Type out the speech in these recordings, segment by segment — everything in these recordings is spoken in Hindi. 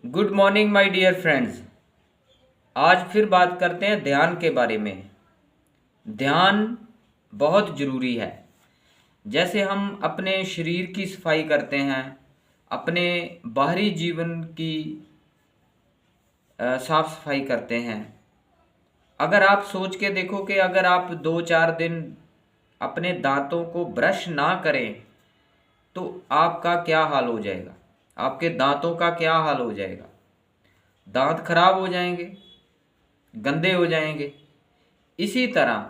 Good morning my dear friends. आज फिर बात करते हैं ध्यान के बारे में। ध्यान बहुत ज़रूरी है। जैसे हम अपने शरीर की सफाई करते हैं, अपने बाहरी जीवन की साफ सफाई करते हैं। अगर आप सोच के देखो कि अगर आप 2-4 दिन अपने दांतों को ब्रश ना करें तो आपका क्या हाल हो जाएगा, आपके दांतों का क्या हाल हो जाएगा। दांत खराब हो जाएंगे, गंदे हो जाएंगे। इसी तरह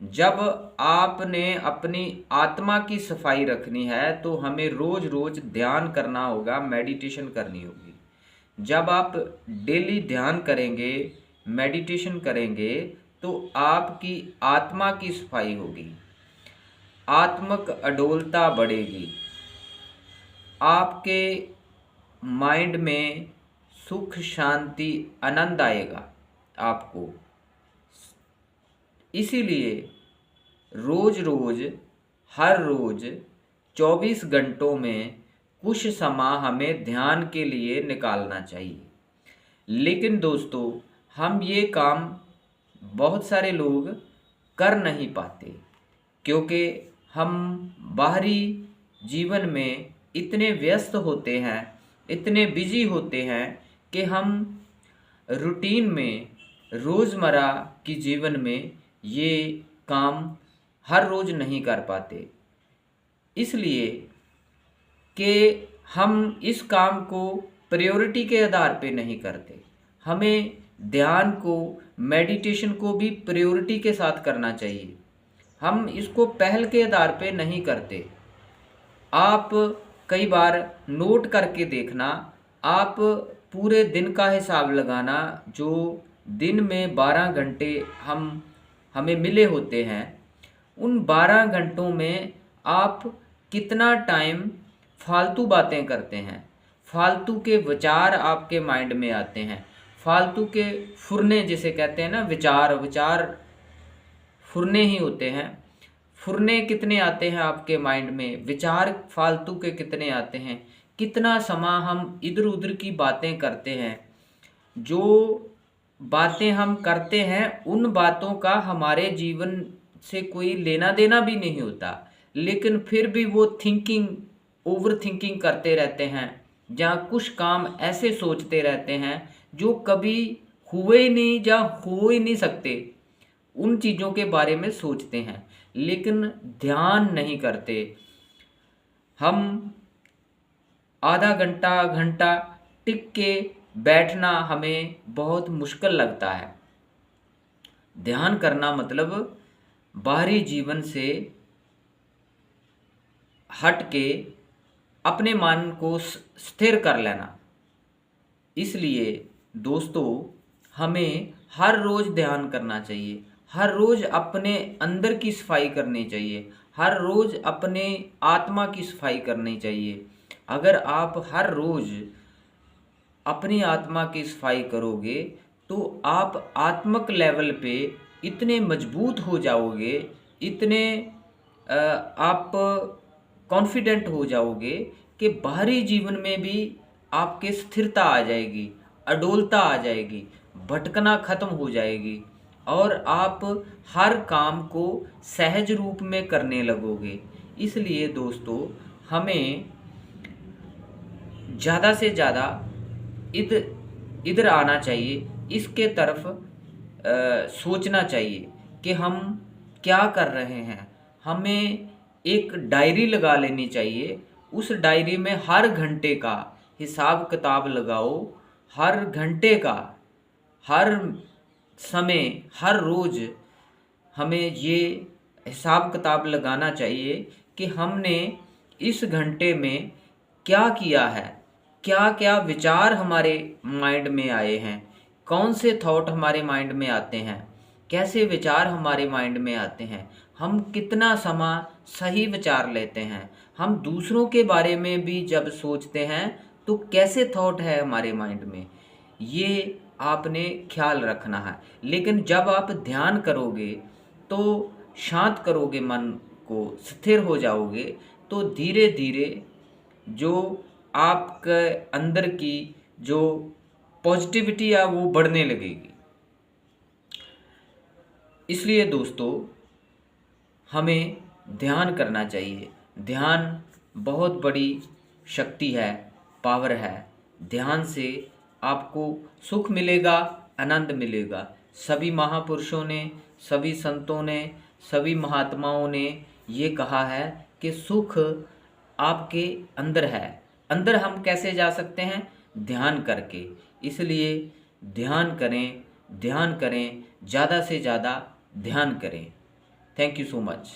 जब आपने अपनी आत्मा की सफाई रखनी है तो हमें रोज रोज ध्यान करना होगा, मेडिटेशन करनी होगी। जब आप डेली ध्यान करेंगे, मेडिटेशन करेंगे तो आपकी आत्मा की सफाई होगी, आत्मक अडोलता बढ़ेगी, आपके माइंड में सुख शांति आनंद आएगा आपको। इसीलिए रोज रोज हर रोज 24 घंटों में कुछ समय हमें ध्यान के लिए निकालना चाहिए। लेकिन दोस्तों, हम ये काम बहुत सारे लोग कर नहीं पाते क्योंकि हम बाहरी जीवन में इतने व्यस्त होते हैं, इतने बिजी होते हैं कि हम रूटीन में, रोज़मर्रा की जीवन में ये काम हर रोज़ नहीं कर पाते। इसलिए कि हम इस काम को प्रायोरिटी के आधार पे नहीं करते। हमें ध्यान को, मेडिटेशन को भी प्रायोरिटी के साथ करना चाहिए। हम इसको पहल के आधार पे नहीं करते। आप कई बार नोट करके देखना, आप पूरे दिन का हिसाब लगाना। जो दिन में 12 घंटे हमें मिले होते हैं, उन 12 घंटों में आप कितना टाइम फालतू बातें करते हैं, फालतू के विचार आपके माइंड में आते हैं, फालतू के फुरने जिसे कहते हैं ना, विचार फुरने ही होते हैं। फुरने कितने आते हैं आपके माइंड में, विचार फालतू के कितने आते हैं, कितना समय हम इधर उधर की बातें करते हैं। जो बातें हम करते हैं उन बातों का हमारे जीवन से कोई लेना देना भी नहीं होता, लेकिन फिर भी वो ओवर थिंकिंग करते रहते हैं। जहाँ कुछ काम ऐसे सोचते रहते हैं जो कभी हुए ही नहीं, जहाँ हो ही नहीं सकते, उन चीज़ों के बारे में सोचते हैं लेकिन ध्यान नहीं करते। हम आधा घंटा घंटा टिक के बैठना हमें बहुत मुश्किल लगता है। ध्यान करना मतलब बाहरी जीवन से हट के अपने मन को स्थिर कर लेना। इसलिए दोस्तों, हमें हर रोज़ ध्यान करना चाहिए, हर रोज़ अपने अंदर की सफाई करनी चाहिए, हर रोज़ अपने आत्मा की सफाई करनी चाहिए। अगर आप हर रोज़ अपनी आत्मा की सफाई करोगे तो आप आत्मक लेवल पे इतने मजबूत हो जाओगे, इतने आप कॉन्फिडेंट हो जाओगे कि बाहरी जीवन में भी आपके स्थिरता आ जाएगी, अडोलता आ जाएगी, भटकना खत्म हो जाएगी और आप हर काम को सहज रूप में करने लगोगे। इसलिए दोस्तों, हमें ज़्यादा से ज़्यादा इधर इधर आना चाहिए, इसके तरफ सोचना चाहिए कि हम क्या कर रहे हैं। हमें एक डायरी लगा लेनी चाहिए, उस डायरी में हर घंटे का हिसाब किताब लगाओ, हर घंटे का, हर समय, हर रोज़ हमें ये हिसाब किताब लगाना चाहिए कि हमने इस घंटे में क्या किया है, क्या क्या विचार हमारे माइंड में आए हैं, कौन से थॉट हमारे माइंड में आते हैं, कैसे विचार हमारे माइंड में आते हैं, हम कितना समय सही विचार लेते हैं, हम दूसरों के बारे में भी जब सोचते हैं तो कैसे थॉट है हमारे माइंड में, ये आपने ख्याल रखना है। लेकिन जब आप ध्यान करोगे तो शांत करोगे, मन को स्थिर हो जाओगे, तो धीरे धीरे जो आपके अंदर की जो पॉजिटिविटी है वो बढ़ने लगेगी। इसलिए दोस्तों हमें ध्यान करना चाहिए। ध्यान बहुत बड़ी शक्ति है, पावर है। ध्यान से आपको सुख मिलेगा, आनंद मिलेगा। सभी महापुरुषों ने, सभी संतों ने, सभी महात्माओं ने ये कहा है कि सुख आपके अंदर है। अंदर हम कैसे जा सकते हैं? ध्यान करके। इसलिए ध्यान करें, ध्यान करें, ज़्यादा से ज़्यादा ध्यान करें। Thank you so much.